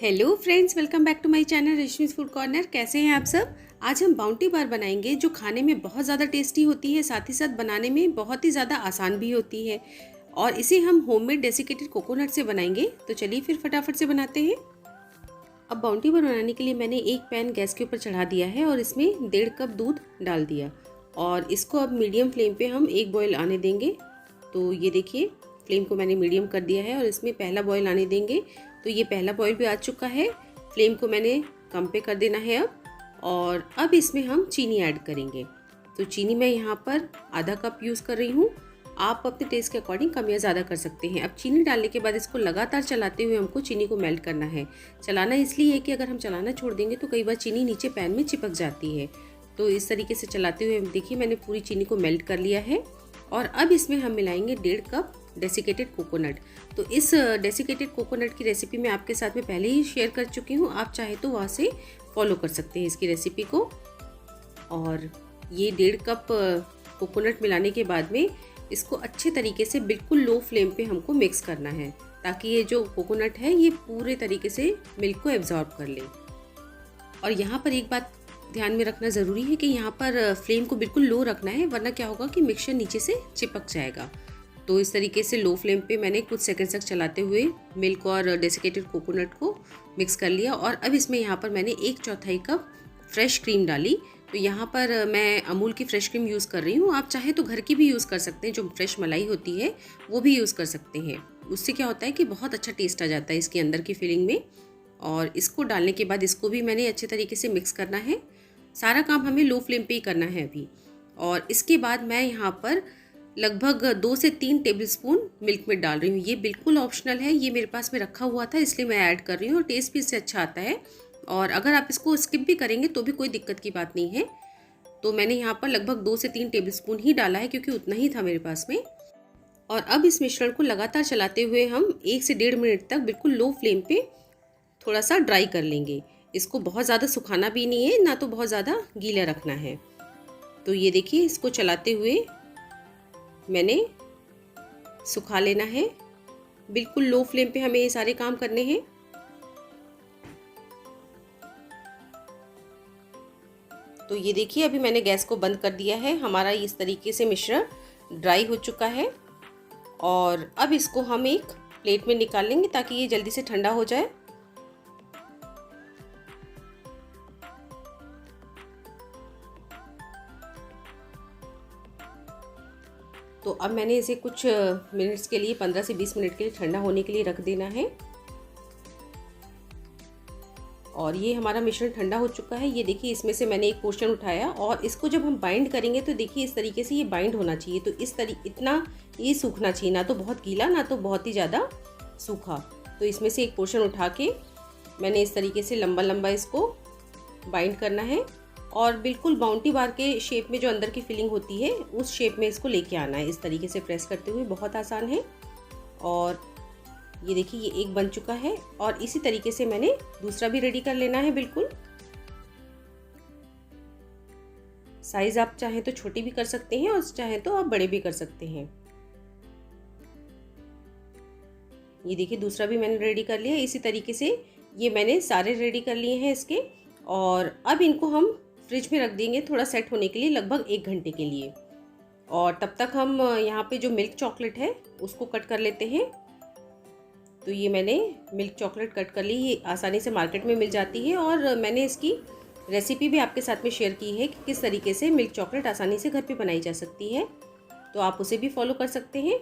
Hello friends, welcome back to my channel Reshmi's food corner. कैसे हैं आप सब। आज हम बाउंटी बार बनाएंगे जो खाने में बहुत ज़्यादा टेस्टी होती है, साथ ही साथ बनाने में बहुत ही ज़्यादा आसान भी होती है। और इसे हम होममेड डेसिकेटेड कोकोनट से बनाएंगे। तो चलिए फिर फटाफट से बनाते हैं। अब बाउंटी बार बनाने के लिए मैंने एक पैन गैस के ऊपर चढ़ा दिया है और इसमें 1.5 कप दूध डाल दिया और इसको अब मीडियम फ्लेम पे हम एक बॉयल आने देंगे। तो ये देखिए, फ्लेम को मैंने मीडियम कर दिया है और इसमें पहला बॉयल आने देंगे। तो ये पहला बॉयल भी आ चुका है। फ्लेम को मैंने कम पे कर देना है अब। और अब इसमें हम चीनी ऐड करेंगे। तो चीनी मैं यहाँ पर आधा कप यूज़ कर रही हूँ। आप अपने टेस्ट के अकॉर्डिंग कम या ज़्यादा कर सकते हैं। अब चीनी डालने के बाद इसको लगातार चलाते हुए हमको चीनी को मेल्ट करना है। चलाना इसलिए है कि अगर हम चलाना छोड़ देंगे तो कई बार चीनी नीचे पैन में चिपक जाती है। तो इस तरीके से चलाते हुए देखिए मैंने पूरी चीनी को मेल्ट कर लिया है। और अब इसमें हम मिलाएंगे 1.5 कप डेसिकेटेड कोकोनट। तो इस डेसिकेटेड कोकोनट की रेसिपी मैं आपके साथ में पहले ही शेयर कर चुकी हूँ। आप चाहे तो वहाँ से फॉलो कर सकते हैं इसकी रेसिपी को। और ये 1.5 कप कोकोनट मिलाने के बाद में इसको अच्छे तरीके से बिल्कुल लो फ्लेम पे हमको मिक्स करना है, ताकि ये जो कोकोनट है ये पूरे तरीके से मिल्क को एब्जॉर्ब कर ले। और यहाँ पर एक बात ध्यान में रखना ज़रूरी है कि यहाँ पर फ्लेम को बिल्कुल लो रखना है, वरना क्या होगा कि मिक्सचर नीचे से चिपक जाएगा। तो इस तरीके से लो फ्लेम पे मैंने कुछ सेकंड्स तक चलाते हुए मिल्क और डेसिकेटेड कोकोनट को मिक्स कर लिया। और अब इसमें यहाँ पर मैंने 1/4 कप फ्रेश क्रीम डाली। तो यहाँ पर मैं अमूल की फ्रेश क्रीम यूज़ कर रही हूँ। आप चाहे तो घर की भी यूज़ कर सकते हैं, जो फ्रेश मलाई होती है वो भी यूज़ कर सकते हैं। उससे क्या होता है कि बहुत अच्छा टेस्ट आ जाता है इसके अंदर की फिलिंग में। और इसको डालने के बाद इसको भी मैंने अच्छे तरीके से मिक्स करना है। सारा काम हमें लो फ्लेम पे ही करना है अभी। और इसके बाद मैं यहाँ पर लगभग 2 से 3 टेबलस्पून मिल्क में डाल रही हूँ। ये बिल्कुल ऑप्शनल है, ये मेरे पास में रखा हुआ था इसलिए मैं ऐड कर रही हूँ और टेस्ट भी इससे अच्छा आता है। और अगर आप इसको स्किप भी करेंगे तो भी कोई दिक्कत की बात नहीं है। तो मैंने यहाँ पर लगभग 2 से 3 टेबलस्पून ही डाला है, क्योंकि उतना ही था मेरे पास में। और अब इस मिश्रण को लगातार चलाते हुए हम 1 से 1.5 मिनट तक बिल्कुल लो फ्लेम पे थोड़ा सा ड्राई कर लेंगे। इसको बहुत ज़्यादा सुखाना भी नहीं है, ना तो बहुत ज़्यादा गीला रखना है। तो ये देखिए, इसको चलाते हुए मैंने सुखा लेना है। बिल्कुल लो फ्लेम पे हमें ये सारे काम करने हैं। तो ये देखिए, अभी मैंने गैस को बंद कर दिया है। हमारा इस तरीके से मिश्रण ड्राई हो चुका है। और अब इसको हम एक प्लेट में निकाल लेंगे ताकि ये जल्दी से ठंडा हो जाए। तो अब मैंने इसे कुछ मिनट्स के लिए 15 से 20 मिनट के लिए ठंडा होने के लिए रख देना है। और ये हमारा मिश्रण ठंडा हो चुका है। ये देखिए, इसमें से मैंने एक पोर्शन उठाया और इसको जब हम बाइंड करेंगे तो देखिए इस तरीके से ये बाइंड होना चाहिए। तो इतना ये सूखना चाहिए, ना तो बहुत गीला ना तो बहुत ही ज़्यादा सूखा। तो इसमें से एक पोर्शन उठा के मैंने इस तरीके से लंबा लंबा इसको बाइंड करना है। और बिल्कुल बाउंटी बार के शेप में जो अंदर की फिलिंग होती है उस शेप में इसको लेके आना है। इस तरीके से प्रेस करते हुए, बहुत आसान है। और ये देखिए, ये एक बन चुका है और इसी तरीके से मैंने दूसरा भी रेडी कर लेना है। बिल्कुल साइज आप चाहें तो छोटी भी कर सकते हैं और चाहें तो आप बड़े भी कर सकते हैं। ये देखिए, दूसरा भी मैंने रेडी कर लिया। इसी तरीके से ये मैंने सारे रेडी कर लिए हैं इसके। और अब इनको हम फ्रिज में रख देंगे थोड़ा सेट होने के लिए, लगभग 1 घंटे के लिए। और तब तक हम यहाँ पे जो मिल्क चॉकलेट है उसको कट कर लेते हैं। तो ये मैंने मिल्क चॉकलेट कट कर ली। ये आसानी से मार्केट में मिल जाती है और मैंने इसकी रेसिपी भी आपके साथ में शेयर की है कि किस तरीके से मिल्क चॉकलेट आसानी से घर पे बनाई जा सकती है। तो आप उसे भी फॉलो कर सकते हैं।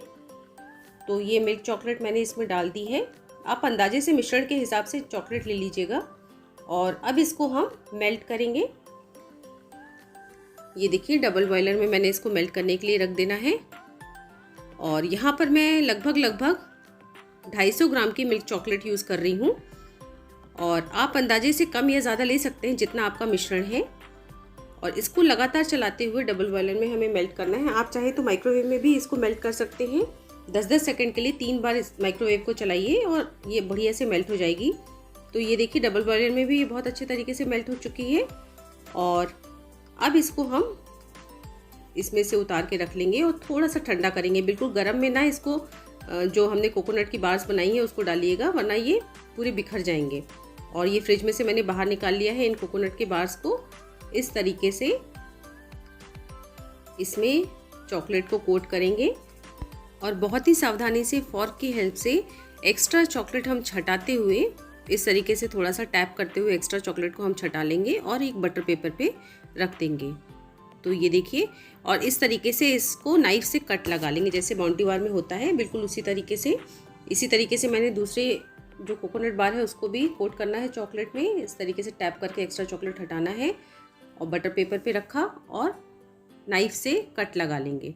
तो ये मिल्क चॉकलेट मैंने इसमें डाल दी है। आप अंदाजे से मिश्रण के हिसाब से चॉकलेट ले लीजिएगा। और अब इसको हम मेल्ट करेंगे। ये देखिए, डबल बॉयलर में मैंने इसको मेल्ट करने के लिए रख देना है। और यहाँ पर मैं लगभग 250 ग्राम की मिल्क चॉकलेट यूज़ कर रही हूँ। और आप अंदाजे से कम या ज़्यादा ले सकते हैं जितना आपका मिश्रण है। और इसको लगातार चलाते हुए डबल बॉयलर में हमें मेल्ट करना है। आप चाहे तो माइक्रोवेव में भी इसको मेल्ट कर सकते हैं। 10-10 सेकंड के लिए 3 बार इस माइक्रोवेव को चलाइए और ये बढ़िया से मेल्ट हो जाएगी। तो ये देखिए, डबल बॉयलर में भी ये बहुत अच्छे तरीके से मेल्ट हो चुकी है। और अब इसको हम इसमें से उतार के रख लेंगे और थोड़ा सा ठंडा करेंगे। बिल्कुल गर्म में ना इसको जो हमने कोकोनट की बार्स बनाई है उसको डालिएगा, वरना ये पूरे बिखर जाएंगे। और ये फ्रिज में से मैंने बाहर निकाल लिया है इन कोकोनट के बार्स को। इस तरीके से इसमें चॉकलेट को कोट करेंगे और बहुत ही सावधानी से फॉर्क की हेल्प से एक्स्ट्रा चॉकलेट हम छटाते हुए, इस तरीके से थोड़ा सा टैप करते हुए एक्स्ट्रा चॉकलेट को हम छटा लेंगे और एक बटर पेपर पे रख देंगे। तो ये देखिए, और इस तरीके से इसको नाइफ से कट लगा लेंगे जैसे बाउंटी बार में होता है, बिल्कुल उसी तरीके से। इसी तरीके से मैंने दूसरे जो कोकोनट बार है उसको भी कोट करना है चॉकलेट में। इस तरीके से टैप करके एक्स्ट्रा चॉकलेट हटाना है और बटर पेपर पे रखा और नाइफ से कट लगा लेंगे।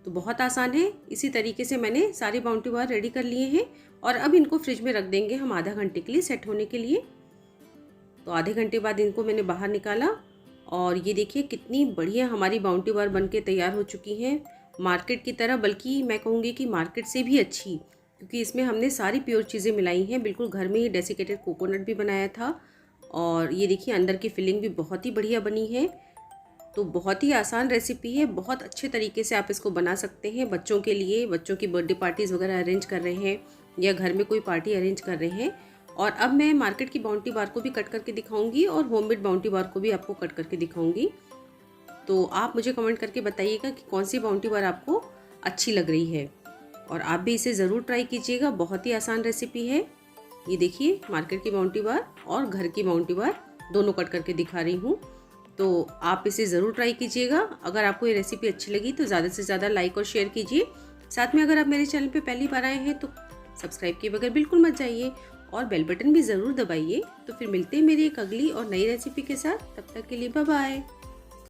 तो बहुत आसान है। इसी तरीके से मैंने सारे बाउंटी बार रेडी कर लिए हैं और अब इनको फ्रिज में रख देंगे हम आधा घंटे के लिए सेट होने के लिए। तो आधे घंटे बाद इनको मैंने बाहर निकाला और ये देखिए कितनी बढ़िया हमारी बाउंटी बार बनके तैयार हो चुकी हैं। मार्केट की तरह, बल्कि मैं कहूँगी कि मार्केट से भी अच्छी, क्योंकि इसमें हमने सारी प्योर चीज़ें मिलाई हैं। बिल्कुल घर में ही डेसिकेटेड कोकोनट भी बनाया था और ये देखिए अंदर की फिलिंग भी बहुत ही बढ़िया बनी है। तो बहुत ही आसान रेसिपी है, बहुत अच्छे तरीके से आप इसको बना सकते हैं बच्चों के लिए। बच्चों की बर्थडे पार्टीज़ वगैरह अरेंज कर रहे हैं या घर में कोई पार्टी अरेंज कर रहे हैं। और अब मैं मार्केट की बाउंटी बार को भी कट करके दिखाऊंगी और होममेड बाउंटी बार को भी आपको कट करके दिखाऊंगी। तो आप मुझे कमेंट करके बताइएगा कि कौन सी बाउंटी बार आपको अच्छी लग रही है और आप भी इसे ज़रूर ट्राई कीजिएगा। बहुत ही आसान रेसिपी है। ये देखिए मार्केट की बाउंटी बार और घर की बाउंटी बार दोनों कट करके दिखा रही हूँ। तो आप इसे ज़रूर ट्राई कीजिएगा। अगर आपको ये रेसिपी अच्छी लगी तो ज़्यादा से ज़्यादा लाइक और शेयर कीजिए। साथ में अगर आप मेरे चैनल पे पहली बार आए हैं तो सब्सक्राइब किए बगैर बिल्कुल मत जाइए और बेल बटन भी ज़रूर दबाइए। तो फिर मिलते हैं मेरी एक अगली और नई रेसिपी के साथ। तब तक के लिए बाय बाय।